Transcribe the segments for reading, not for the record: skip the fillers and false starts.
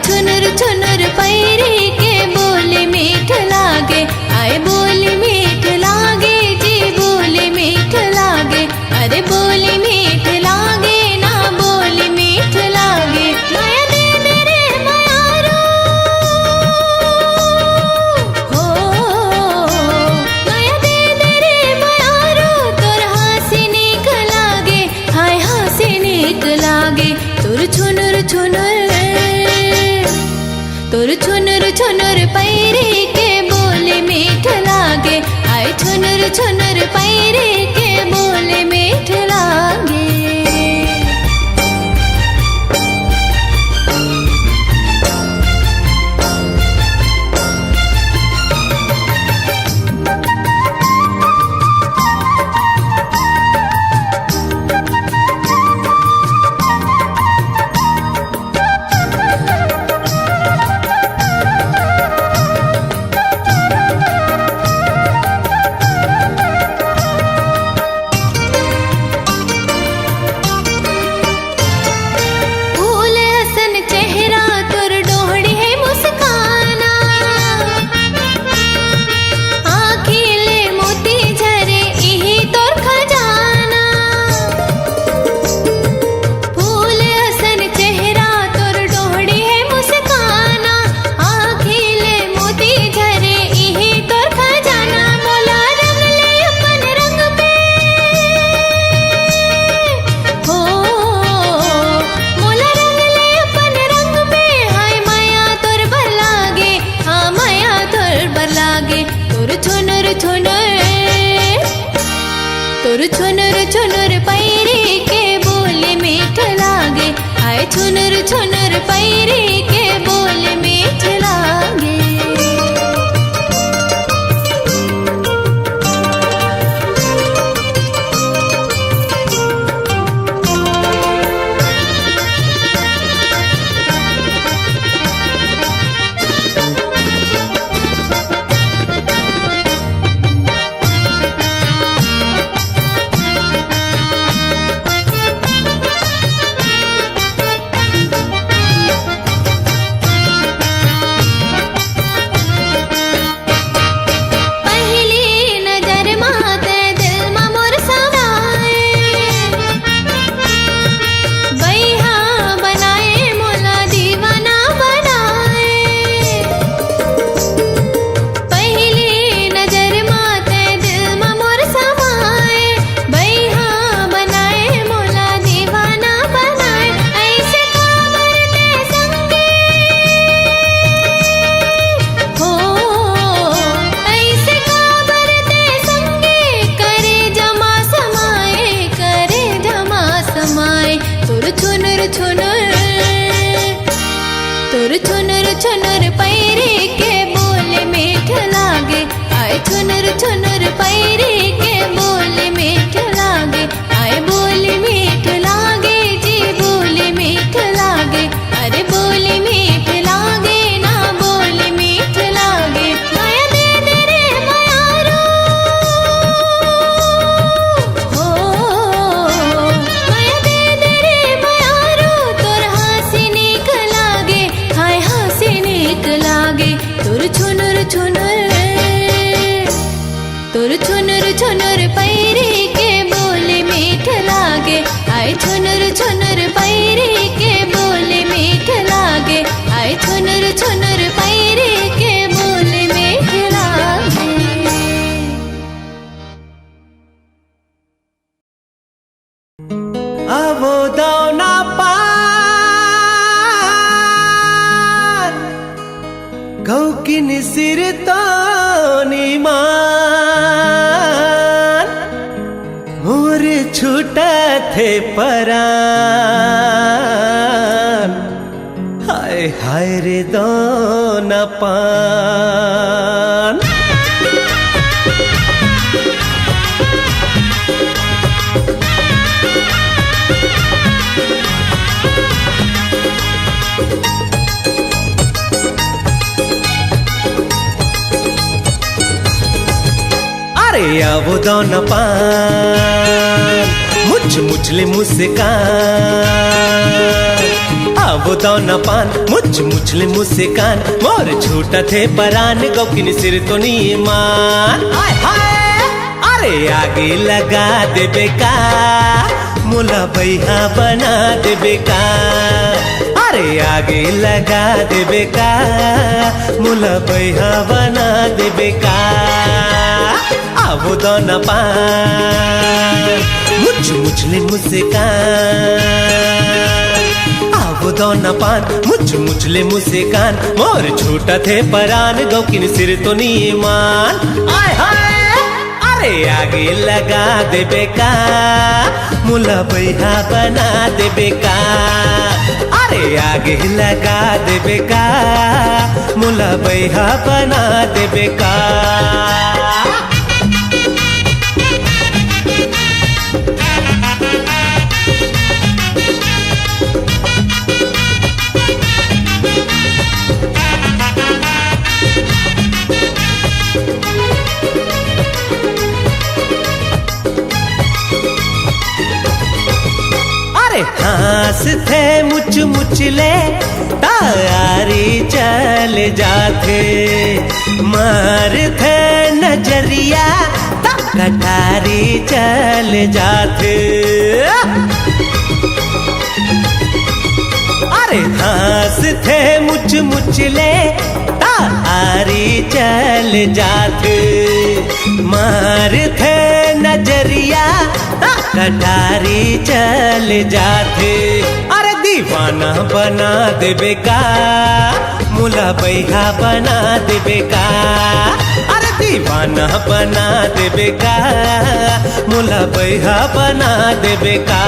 छुनुर छुनुर पैरी के बोली मीठ लागे, आए बोली मीठ लागे जी बोली मीठ लागे, अरे बोली मीठ लागे ना बोली मीठ लागे। माया दे दे रे मायारो हो, माया दे दे रे मायारो, तोर हंसी नीक लागे, हाय हंसी नीक लागे। तोर छुनुर छुनुर तोर छुनुर छुनुर पैरी के बोले मीठ लागे, आए छुनुर छुनुर पैरी के बोले मीठ लागे। तोर छुनुर छुनुर पैरी के बोले मीठ लागे, आए छुनुर छुनुर पैरी के बोले मीठ लागे। तोर छुनुर छुनुर पैरी के बोले मीठ लागे, आए छुनुर छुनुर पैरी के बोले मीठ लागे, आए बोले मीठ लागे जी बोले मीठ लागे, अरे बोले मीठ लागे ना बोले मीठ लागे। माया दे दे रे मायारो हो, माया दे दे रे मायारो, तोर हंसी नीक लागे, हाय हंसी नीक लागे। तोर छुनुर छुनुर तोर छुनुर छुनुर पैरी के बोले मीठ लागे, आए छुनुर छुनुर पैरी के बोले मीठ लागे, आए छुनुर छुनुर पैरी के बोले मीठ लागे। आवो दाना पार गौ की निसिर तो मान, मोर छूटा थे परान, हाय हाय रे दाना पान। अरे आवो दाना पान, मुझले मुस्कान, आवो दौना पान मुछ मुछले मुझसे कान मोर छूटा थे परान गौकिन सिर तो नहीं मान हाय हाय अरे आगे लगा दे बेका मुला भैया बना दे बेका अरे आगे लगा दे बेका मुला भैया बना दे बेका आवो दौना पान मुछ मुछले मुझसे कान आवो दौना पान मुछ मुछले मुझसे कान मोर छोटा थे परान गौकिन सिर तो नहीं मान आय हाय अरे आगे लगा दे बेका मुला भैया बना दे बेका अरे आगे लगा दे बेका मुला भैया बना दे बेका हास थे मुच मुचले तारी चल जाते मार थे नजरिया कटारी चल जाते अरे हास थे मुच मुचले तारी चल जाते मार थे नजरिया कटारी चल जाते अरे दीवाना बना दे बेका मुला भैया बना दे बेका अरे दीवाना बना दे बेका मुला भैया बना दे बेका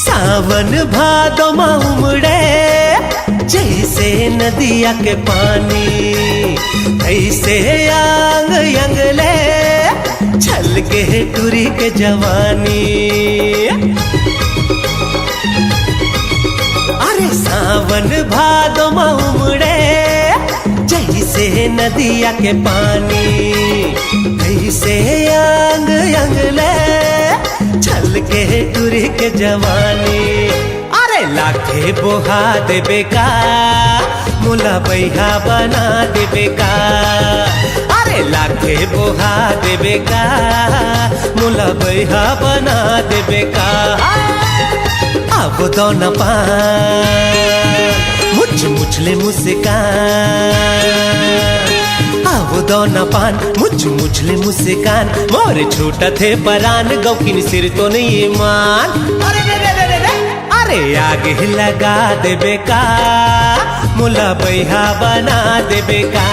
सावन भादो उमड़े जैसे नदिया के पानी ऐसे आंग यंगले छल के टुरी के जवानी अरे सावन भादो उमड़े जैसे नदिया के पानी ऐसे आंग यंगले छल के टुरी के जवानी अरे लाखे बोहा दे बेका मुला भैया बना दे बेका अरे लाखे बोहा दे बेका मुला भैया बना दे बेका आवो दौना पान मुछ मुछले मुझसे कान आवो दौना पान मुछ मुछले मुझसे कान मोर छोटा थे परान गौकिन सिर तो नहीं मान अरे रे रे रे रे अरे आगे लगा दे बेका मुला भैया बना दे बेका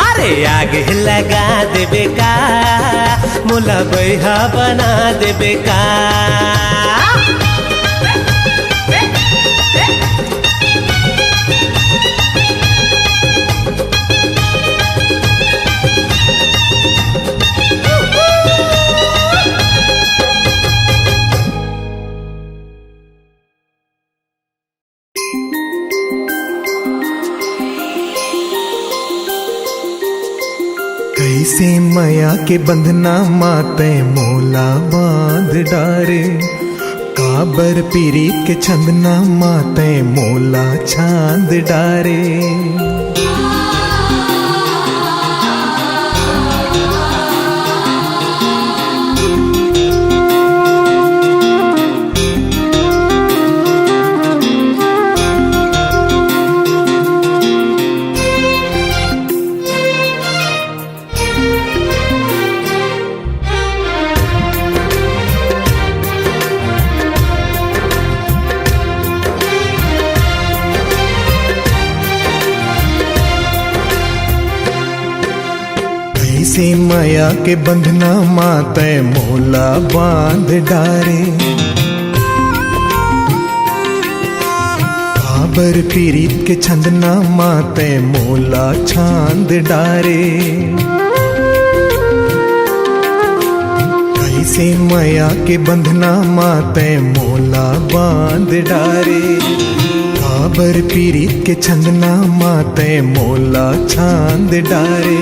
अरे आगे लगा दे बेका मुला भैया बना दे बेका कैसे माया के बंधना माते मोला बांध डारे काबर पीरीत के छंदना माते मोला छांद डारे से माया के बंधना माते मोला बांध डारे काबर पीरीत के छंदना माते मोला छांद डारे कैसे माया के बंधना माते मोला बांध डारे। काबर पीरित के छंदना माते मोला छांद डारे।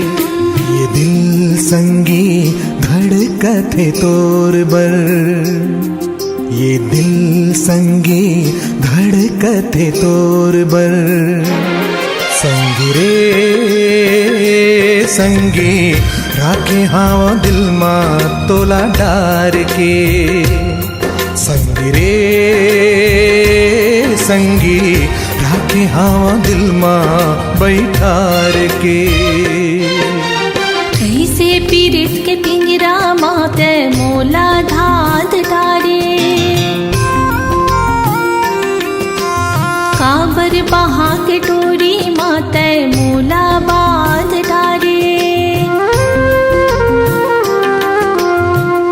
ये दिल संगी धड़कत है तोर बर, ये दिल संगी धड़कत है तोर बर। संगी रे संगी राखे हाँ दिल माँ तोला डार के। संगी रे संगी राखे हाँ दिल माँ बैठार के। कैसे पीरित के पिंजरा माते मोला धाद डारे। काबर बहा के डोरी माते मोला बांध डारे।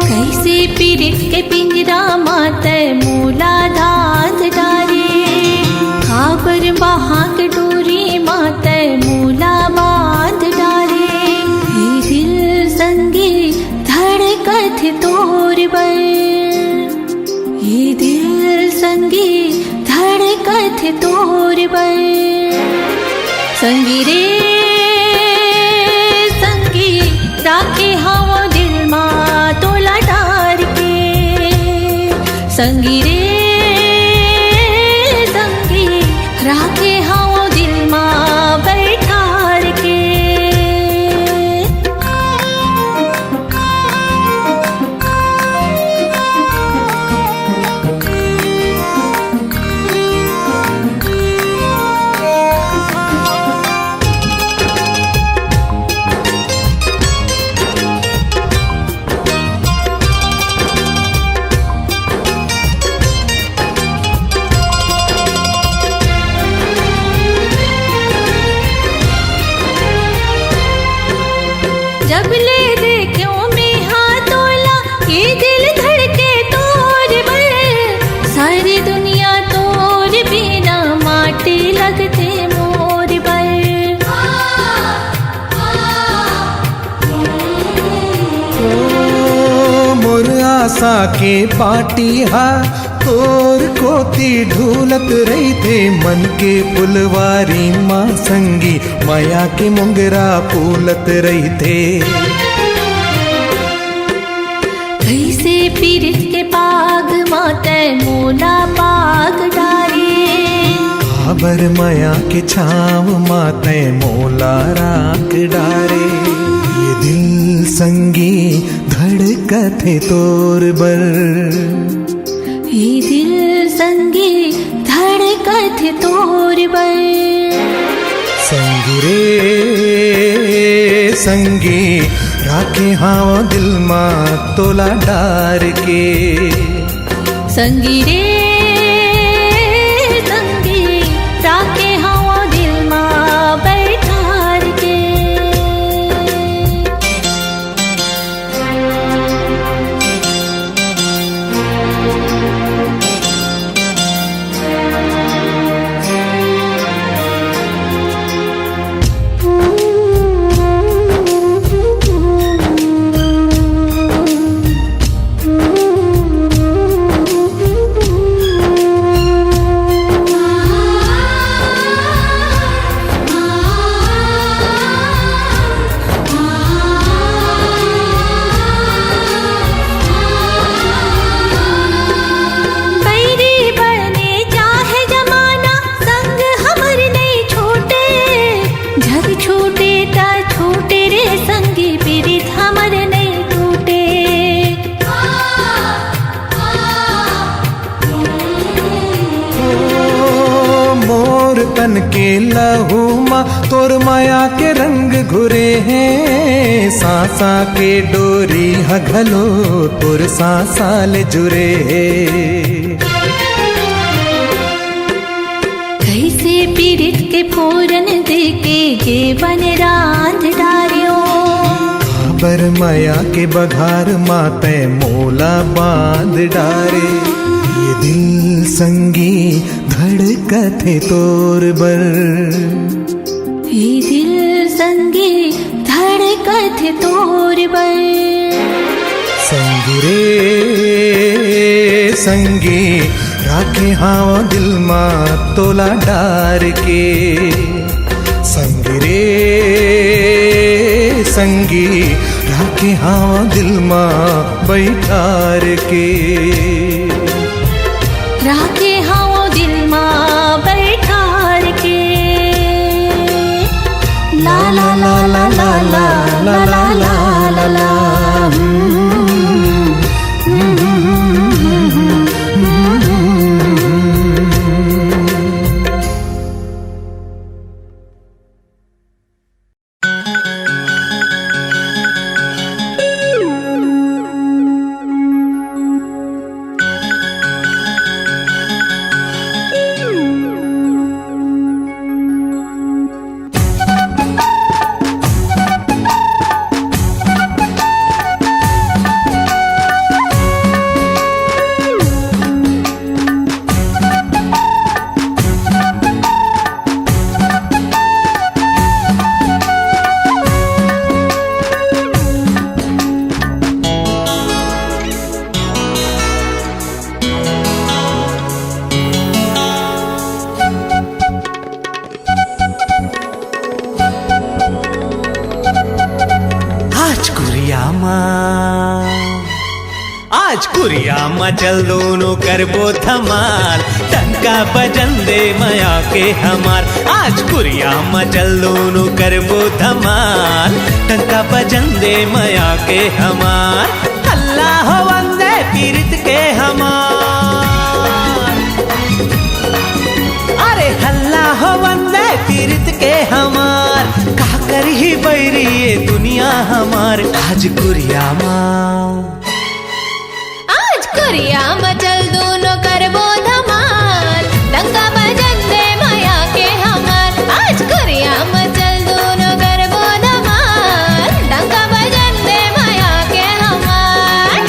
कैसे पीरित के पिंजरा माते मोला धाद डारे। काबर बहा के डोरी माते मोला बांध डारे। ये दिल संगी धड़कत तोर बर, ये दिल संगी धड़कत तोर बर। संगी रे संगी राखे हाँ दिल माँ तोला डार के। संगी रे संगी राखे हाँ दिल माँ बैठार के। जब ले देखो में हाथ तोला ये दिल धड़के तोर बर। सारी दुनिया तोर बिना माटी लगते मोर बर। ओ मोर आशा के पाटी हा तोर कोती ढूलत रही थे। मन के फुलवारी माँ संगी माया के मुंगरा फूलत रही थे। कैसे पीरित के पाग माते मोला पाग डारे। काबर माया के छाव माते मोला राख डारे। ये दिल संगी धड़कत है तोर बर, ये दिल संगी धड़कत तोर बर। संगी रे संगी राखे हाँ दिल माँ तोला डार के। संगी रे संगी राखे हाँ दिल माँ बैठार के। तन के लहू माँ तोर माया के रंग घुरे हैं। सांसा के डोरी हघलो तोर सांसाल जुरे। कैसे पीरित के फोरन देके जीवन रांध डारियो। खबर माया के बघार माते मोला बांध डारे। ये दिल संगी धड़कत है तोर बर, ये दिल संगी धड़कत तोर बर। संगी रे संगी राखे हाव दिलमा तोला डार के संगी रे संगी राखे हाव दिलमा बैठार के राखे हाओ दिल मां बैठार के ला ला ला ला ला ला ला ला ला ला ला आज कुरियामा चल दोनों करबो धमाल टंका बजन दे मया के हमार आज कुरियामा चल दोनों करबो धमाल टंका बजन दे मया के हमार अल्लाह हो वंदे पीरित के हमार अरे हल्ला हो वंदे पीरित के हमार का कर ही बैरी ये दुनिया हमार आज कुरियामा कुरियामा चल दोनों करबो धमाल टंका बजन दे माया के हमार आज कुरियामा चल दोनों करबो धमाल टंका बजन दे माया के हमार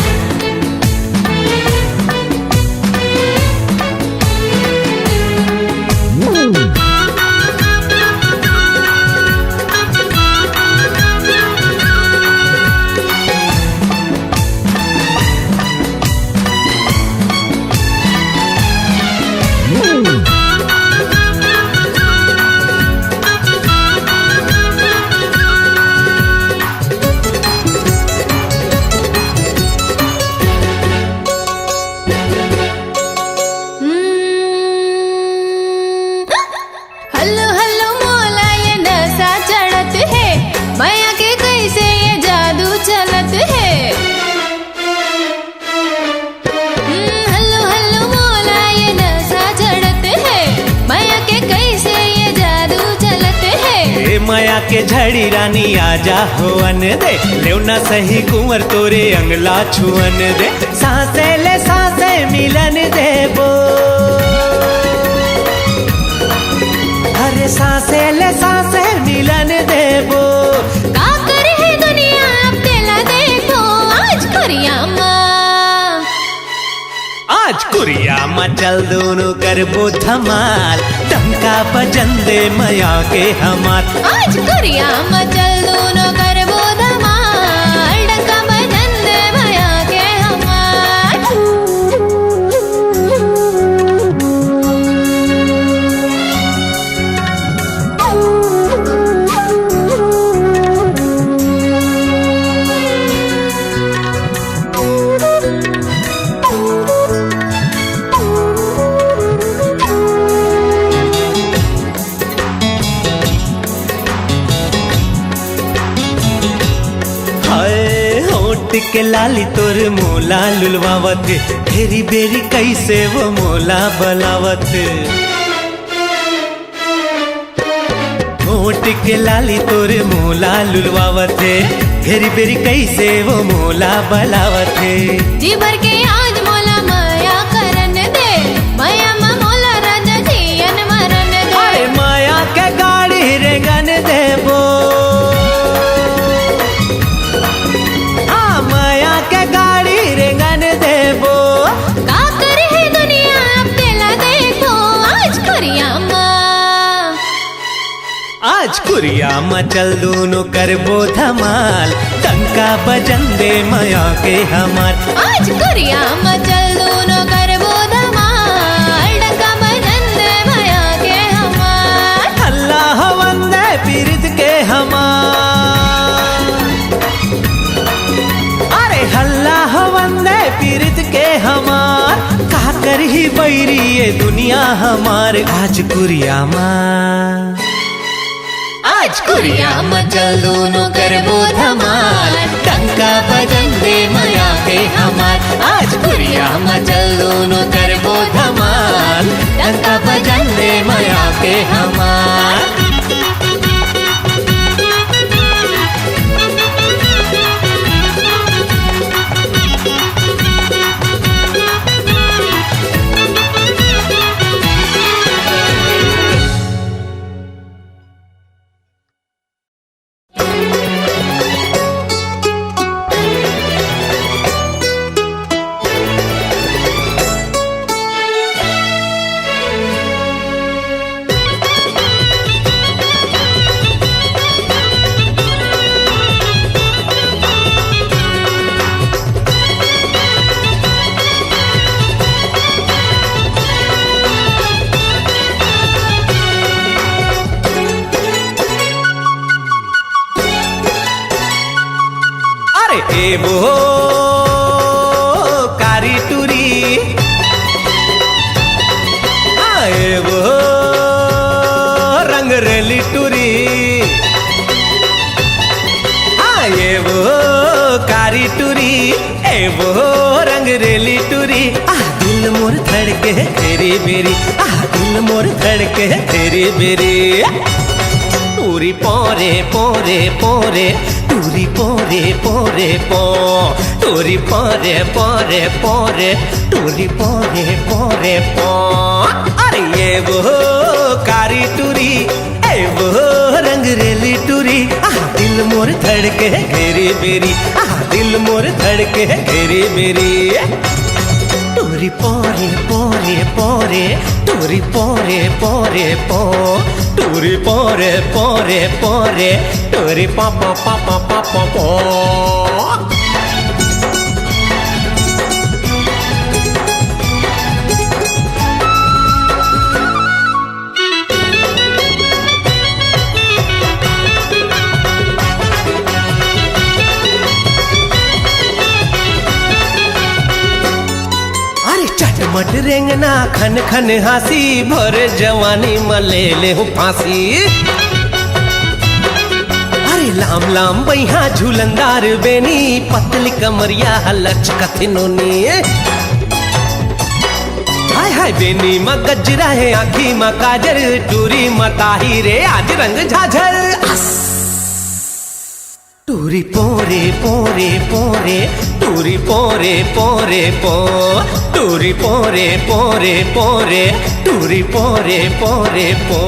हल्लो हल्लो मोला ये नशा चढ़त है माया के कैसे ये जादू चलत है हल्लो हल्लो मोला ये नशा चढ़त है माया के कैसे ये जादू चलत है ए माया के झड़ी रानी आजा होवन दे लेवना सही कुंवर तोरे अंगला छुअन दे सांसे ले सांसे मिलन देबो अरे सांसे ले सांसे मिलन देबो का करे है दुनिया अब तेला देखो आज कुरियामा चल दोनों करबो धमाल टंका बजन दे मया के हमार आज कुरियामा चल दोनों करबो धमाल टंका बजन दे माया के हमार के लाली तोर मोला लुलवावत फेरी बेरी कैसे वो मोला बलावत होट के लाली तोर मोला लुलवावत फेरी बेरी कैसे वो मोला बलावत जी भर के आज मोला माया करन दे माया मा मोला राजा जियन मरन दे अरे माया के गाड़ी रेंगन देबो माया के गाड़ी रेंगन देबो का करे है दुनिया अब तेला देखो आज कुरियामा आज आज कुरिया मचल दोनों करबो धमाल, डंका बजन दे माया के हमार। आज कुरिया मचल दोनों करबो धमाल, डंका बजन दे माया के हमार। अल्लाह वंदे पीरित के हमार, अरे अल्लाह वंदे पीरित के हमार। का कर ही बैरी ये दुनिया हमार, आज कुरिया माँ, आज कुरिया मचल दोनों करबो धमाल, डंका बजन दे माया के हमार। आज कुरिया मचल दोनों करबो धमाल, डंका बजन दे माया के हमार। ए वो कारी टूरी, आए वो रंग रेली टूरी, आए वो कारी टूरी, ए वो रंग रेली टूरी। दिल मोर धड़के तेरी बेरी, दिल मोर धड़के तेरी बेरी। टूरी पोरे पोरे पोरे, टूरी पोरे पोरे पो, टूरी पोरे पोरे पोरे, टूरी पोरे पोरे पो। अरे ये वो कारी टूरी, ए वो रंग रेली टूरी। दिल मोर धड़के घेरी बेरी, दिल मोर धड़के घेरी बेरी। टूरी पोरे पोरे पोरे, टूरी पोरे पोरे पो, टूरी पोरे पोरे पोरे, टूरी पा पा पा पा पा पा पो। चटमट रेंगना खन खन हासी, भर जवानी मले ले हो फांसी। अरे लाम लाम बैहा झूलंदार बेनी, पतली कमरिया लच कथिनोनी। हाय हाय बेनी मा गजरा है, आँखी मा काजर, टूरी मताही रे आज रंग झाझर। टूरी पोरे पोरे पोरे, टूरी पोरे पोरे पो, टूरी पोरे पोरे पोरे, टूरी पोरे पोरे पो।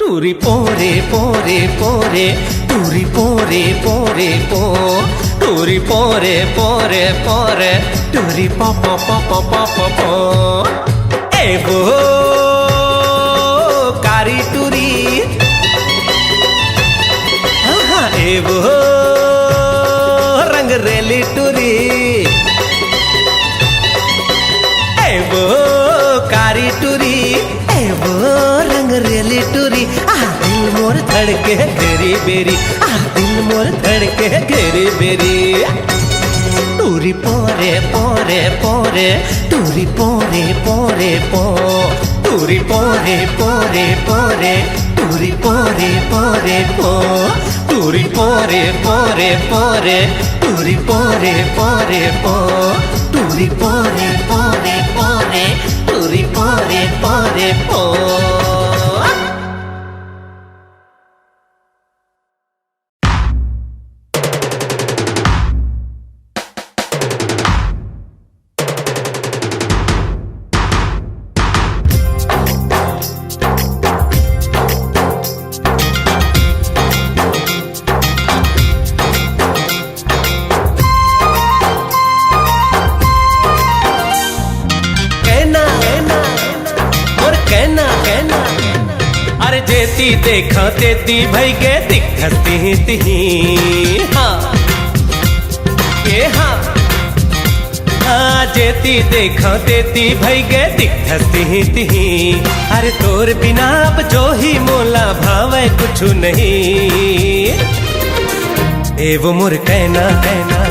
टूरी पोरे पोरे पोरे, टूरी पोरे पोरे पो, टूरी पोरे पोरे पोरे, टूरी पा पा पा पा पा पा पो। ए वो कारी टूरी, हाँ ए वो रंग रेली टूरी। ए वो कारी टूरी, ए वो रंग रेली टूरी। दिल मोर धड़के घेरी बेरी, दिल मोर धड़के घेरी बेरी। टूरी पोरे पोरे पोरे टूरी पोरे पोरे पो टूरी पोरे पोरे पोरे टूरी पोरे पोरे पो टूरी पोरे पोरे पोरे टूरी पोरे पोरे पो टूरी पोरे पोरे पोरे टूरी पोरे पोरे पो। जेती देखा तेती भई गे दिखती तिही हाँ ये हाँ हाँ जेती देखा तेती भई गे दिखती तिही अरे तोर बिना अब जो ही मोला भावे कुछ नहीं ए वो मुर कहना कहना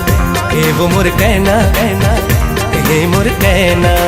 ए वो मुर कहना कहना ए मुर कहना।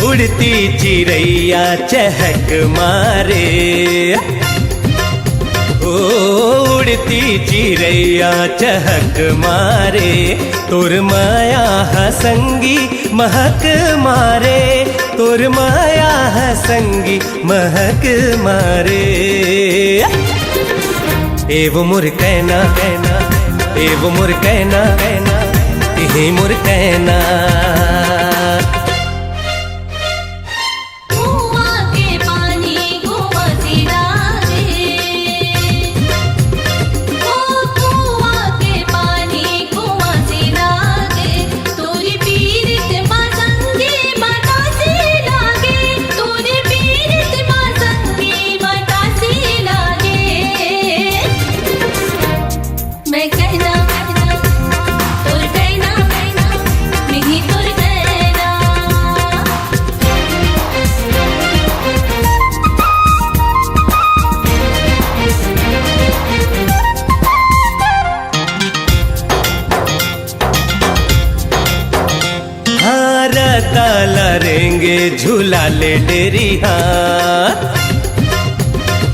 उड़ती चिड़ैया चहक मारे ओ उड़ती चिड़ैया चहक मारे तोर माया हसंगी महक मारे तोर माया हसंगी महक मारे ए वो मुर कहना कहना ए वो मुर कहना कहना ए मुर कहना। लरेंगे झूला ले डेरी हाथ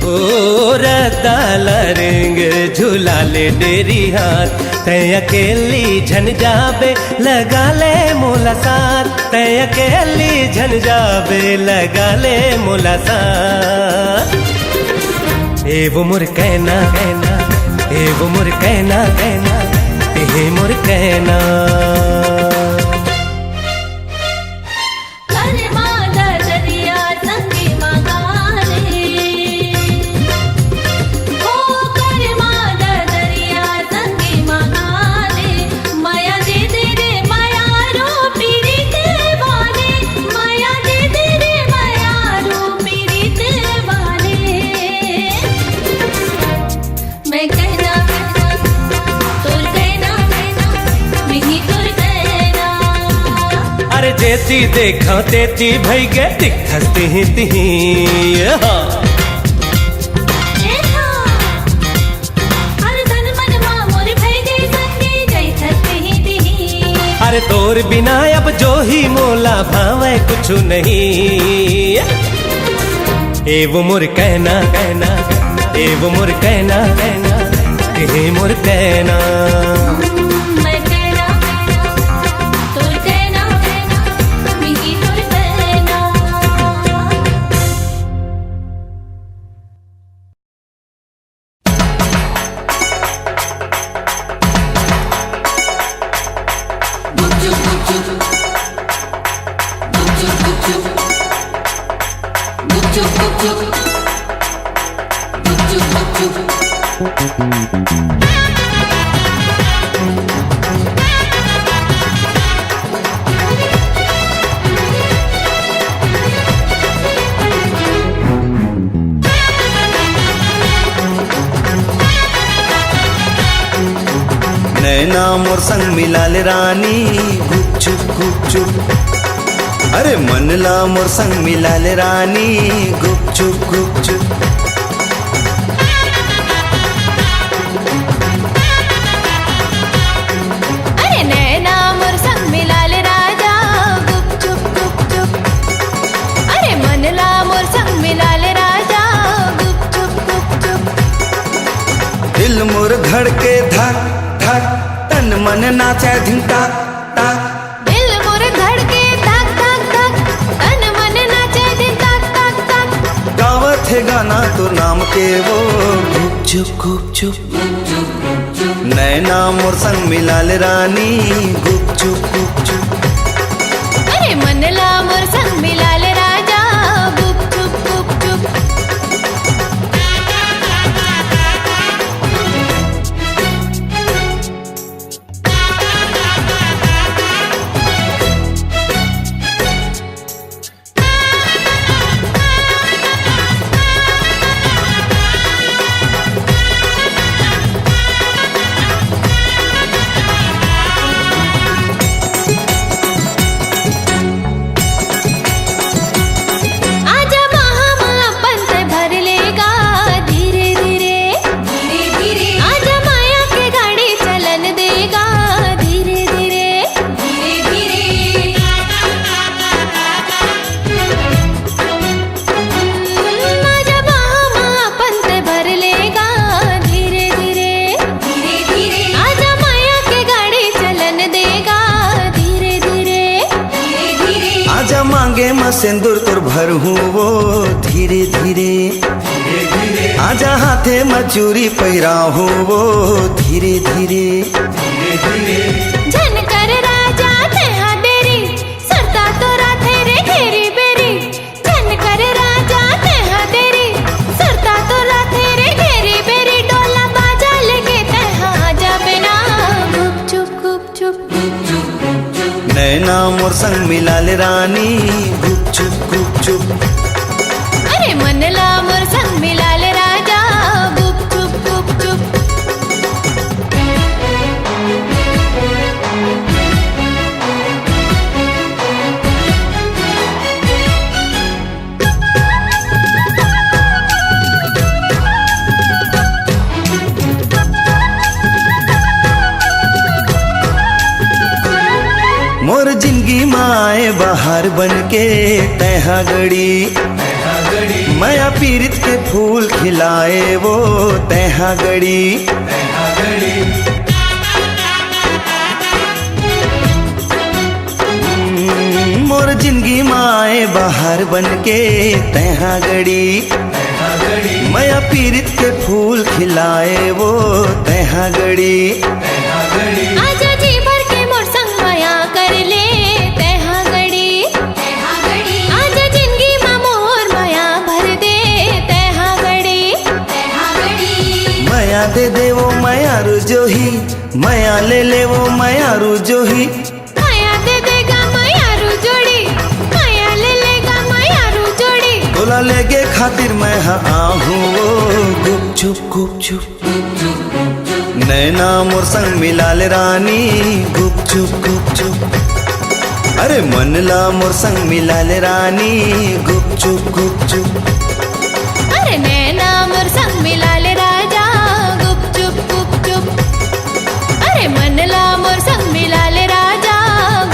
ओ रता लरेंगे झूला ले डेरी हाथ तय अकेली झन जाबे लगा ले मोला साथ तय अकेली झन जाबे लगा ले मोला साथ ए वो मुर कहना कहना ए वो मुर कहना कहना ए मुर कहना। जेती देखा तेती भई गे दिखती तिही अरे तोर बिना अब जो ही मोला भावे कुछ नहीं ए वो मुर कहना कहना ए वो मुर कहना कहना ए मुर कहना। नैना मोर संग मिलाल रानी गुपचुप गुपचुप। अरे मनला मोर संग मिलाल रानी गुपचुप गुपचुप। अरे नैना मोर संग मिलाल राजा गुपचुप गुपचुप। अरे मनला मोर संग मिलाल राजा गुपचुप गुपचुप। दिल मोर धड़के धक धक, तन मन नाचे धिन टाक टाक। दिल मोर धड़के धक धक धक, तन मन नाचे धिन टाक टाक टाक। गावत है गाना तो नाम के वो गुपचुप गुपचुप। नैना मोर संग मिलाल रानी गुपचुप गुपचुप। अरे मनला मोर संग मिलाल राजा गुपचुप गुपचुप। मांगे मैं सिंदूर तुर भर हूँ वो धीरे धीरे। आजा हाथे में चूरी पहिरा हूँ वो धीरे धीरे। झन कर राजा तेहा देरी, सरता तो राथे रे घेरी बेरी। झन कर राजा तेहा देरी, सरता तो राथे रे घेरी बेरी। डोला बाजा लेके तेहा आजा बिना गुपचुप गुपचुप। नैना मोर संग मिलाल रानी गुपचुप गुपचुप। अरे मनला मोर संग मिलाल राजा गुपचुप गुपचुप। मोर जिंदगी माए बाहर बन के तैहा गड़ी। माया पीरित के फूल खिलाए वो तैहा गड़ी। मोर जिंदगी माए बाहर बन के तैहा गड़ी। माया पीरित के फूल खिलाए वो तैहा गड़ी। आजा जी भर के मोर संग माया कर ले तैहा गड़ी। आजा जिंदगी मा मोर माया भर दे तैहा गड़ी। माया दे दे वो माया रुजो ही, माया ले ले वो माया रुजो ही। माया दे देगा माया रू जोड़ी, माया ले लेगा माया रू जोड़ी। तोला लेगे खातिर मैं आहूँ वो गुपचुप गुपचुप। नैना मोर संग मिलाल रानी गुपचुप गुपचुप। अरे मनला मोर संग मिलाल रानी गुपचुप गुपचुप। अरे नैना मोर संग मिलाल राजा गुपचुप गुपचुप। अरे मनला मोर संग मिलाल राजा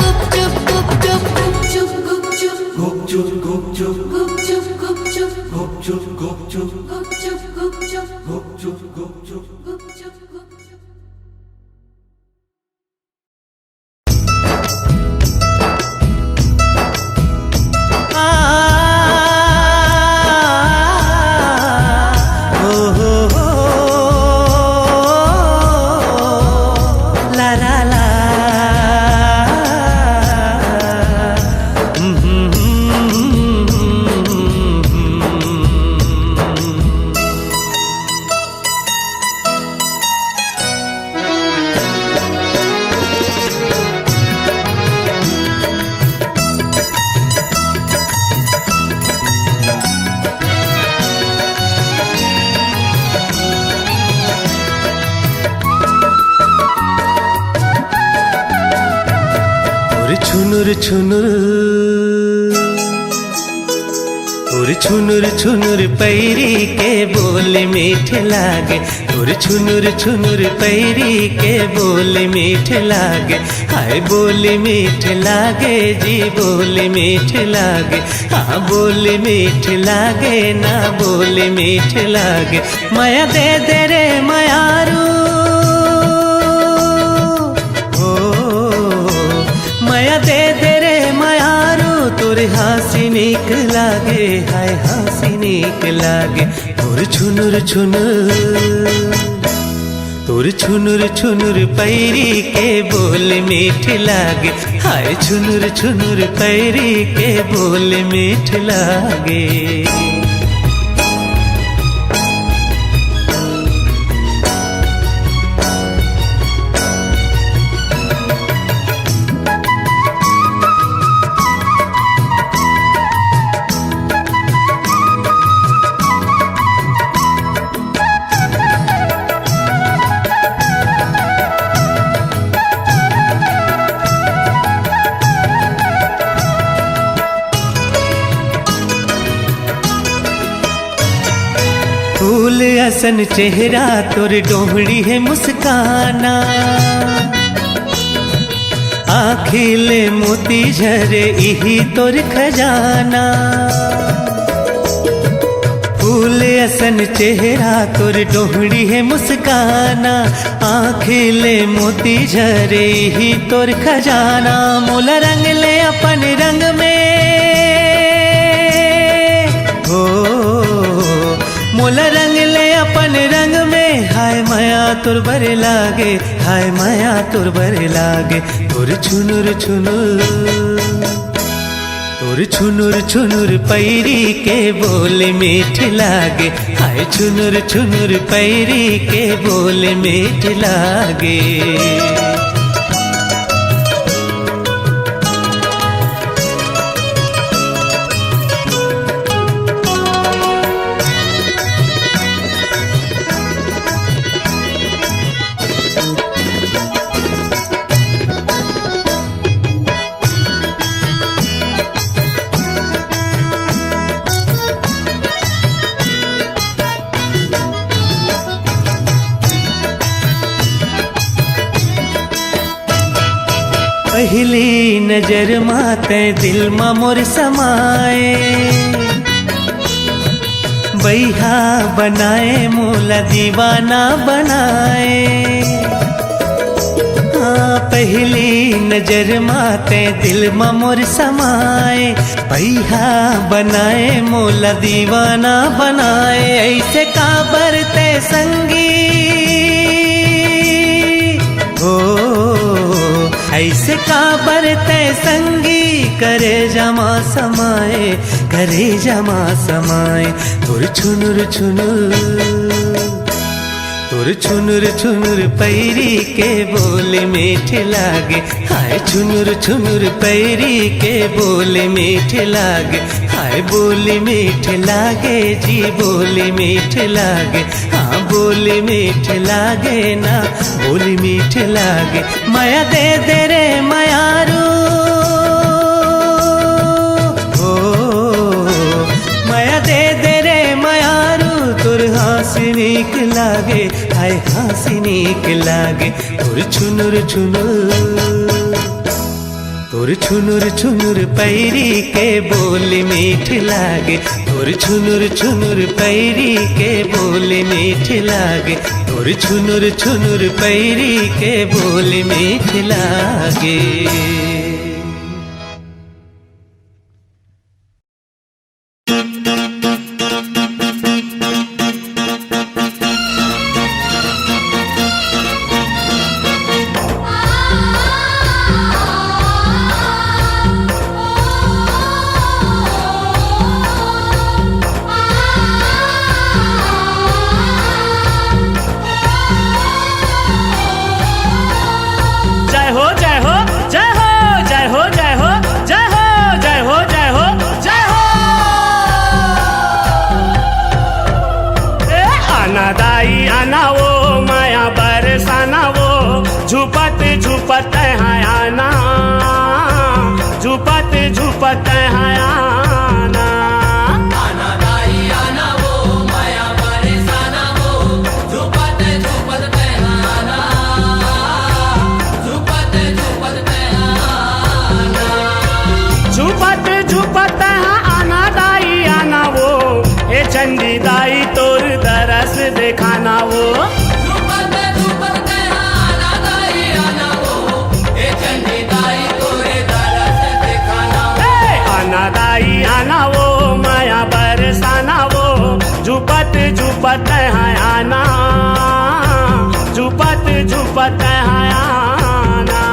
गुपचुप गुपचुप। गुपचुप गुपचुप गुपचुप गुपचुप गुपचुप गुपचुप गुपचुप गुपचुप गुपचुप गुपचुप गुपचुप गुपचुप। गुपचुप। छुनुर छुनुर तोर छुनुर छुनुर पैरी के बोल मीठ लागे, तोर छुनुर छुनुर पैरी के बोल मीठ लागे, हाय बोल मीठ लागे जी बोल मीठ लागे, हाँ बोल मीठ लागे ना बोल मीठ लागे। माया दे दे रे मायारू माया दे दे रे मायारू, तोर हंसी नीक लागे, हाय हंसी नीक लागे। तोर छुनुर छुनुर तोर छुनुर छुनुर पैरी के बोल मीठ लागे, हाय छुनुर छुनुर पैरी के बोल मीठ लागे। फूल असन चेहरा तोर डोहड़ी है मुस्काना, आखिले मोती झरे इही तोर खजाना। फूल असन चेहरा तोर डोहड़ी है मुस्काना, आखिले मोती झरे इही तोर खजाना। मोला रंग ले अपन रंग में हो, मोला रंग ले अपन रंग में, हाय माया तोर बरे लागे, हाय माया तोर बरे लागे। तोर छुनुर छुनुर तोर छुनुर छुनुर पैरी के बोल मीठ लागे, हाय छुनुर छुनुर पैरी के बोल मीठ लागे। पहली नजर माते दिल मा मोर समाए, बैहा बनाए मोला दीवाना बनाए। हाँ पहली नजर माते दिल मा मोर समाए, बैहा बनाए मोला दीवाना बनाए। ऐसे काबर ते संगी हो, ऐसे काबर ते संगी, करे जमा समाए करे जमा समाए। तोर छुनुर छुनुर तोर छुनुर छुनुर पैरी के बोल मीठ लागे, हाय छुनुर छुनुर पैरी के बोल मीठ लागे, हाय बोल मीठ लागे जी बोल मीठ लागे, हाँ बोल मीठ लागे ना बोल मीठ लागे। माया दे दे रे मायारू माया दे दे रे मायारू, तोर हंसी नीक लागे, हाय हंसी नीक लागे। तोर छुनुर छुनुर तोर छुनुर छुनुर पैरी के बोल मीठ लागे, तोर छुनुर छुनुर पैरी के बोल मीठ लागे। तोर छुनुर छुनुर पैरी के बोल मीठ लागे। जय हो जय हो जय हो। झुपत है आना। झुपत झुपत है आना दाई आना वो, ए चंडी दाई तोर दरस दिखाना वो। आना दाई आना वो माया बरसाना वो, झुपत झुपत है आना, झुपत झुपत है आना।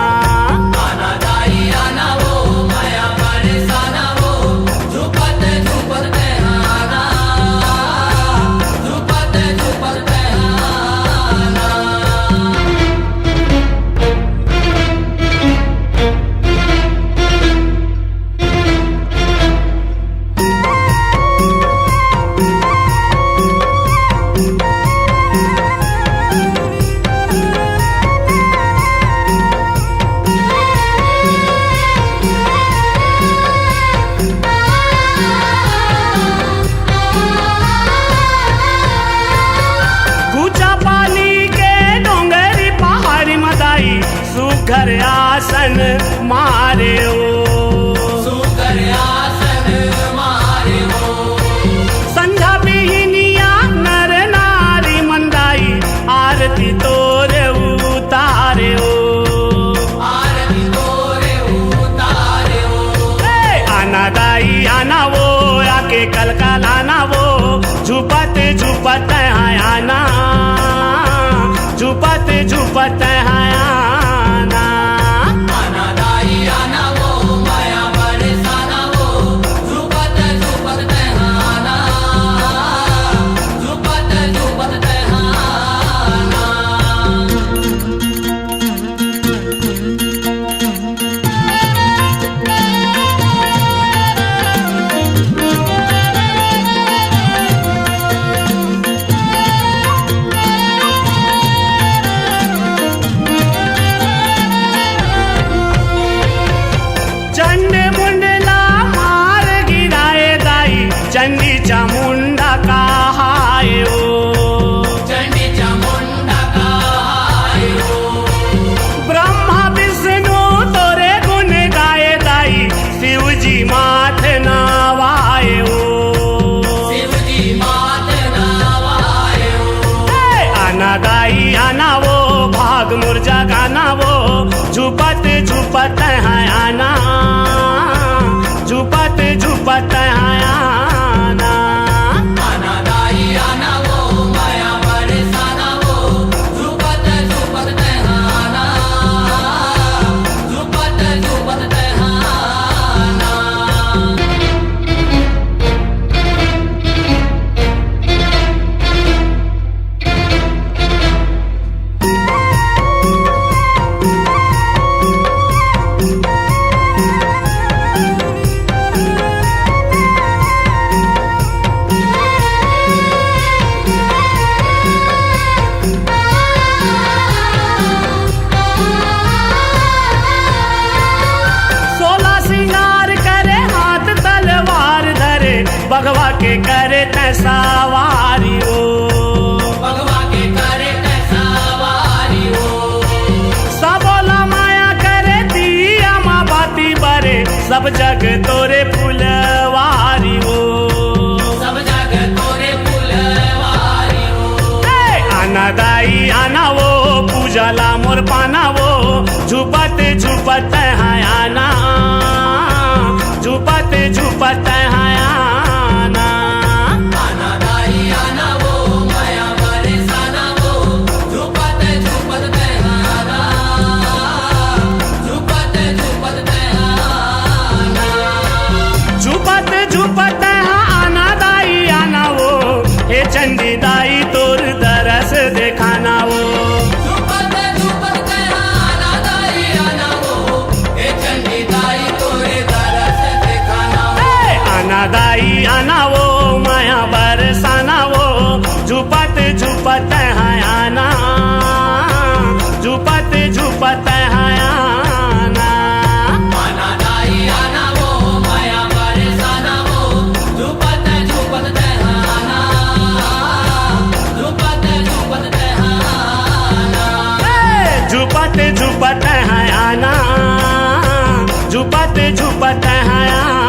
सुघर आसन मारे ओ, सुघर आसन मारे ओ। संझा बिहनिया नर नारी मंदाई, आरती तोरे उतारे ओ, आरती तोरे उतारे ओ। आना दाई आना वो, आके कलकलाना वो, झुपत झुपत है आना, झुपत झुपत है आना। चंडी चामुंडा का हाय ओ, चंडी चामुंडा का हाय ओ। ब्रह्मा विष्णु तोरे गुण गाए दाई, शिव जी माथ नवाए ओ, शिव जी माथ नवाए ओ। आना दाई आना वो, भाग मुर्जा गाना वो, झुपत झुपत है आना, झुपत झुपत है आना। भगवा के करे सवारी ओ, भगवा के करे सवारी ओ। सबोला माया करे दिया माँ बाती बरे, सब जग तोरे फुलवारी ओ, सब जग तोरे फुलवारी ओ। आना दाई आना वो, पूजा ला मोर पाना वो, झुपत झुपत है आना, झुपत झुपत है आना। झुपत है आना दाई आना वो, हे चंडी दाई तोर दरस दिखाना वो, झुपत झुपत है आना दाई आना वो, हे चंडी दाई तोरे दरस दिखाना वो। आना दाई आना वो, माया बरसाना वो, झुपत झुपत है आना, झुपत झुपत है आना। आना दाई आना वो, माया झुपत झुपत हैं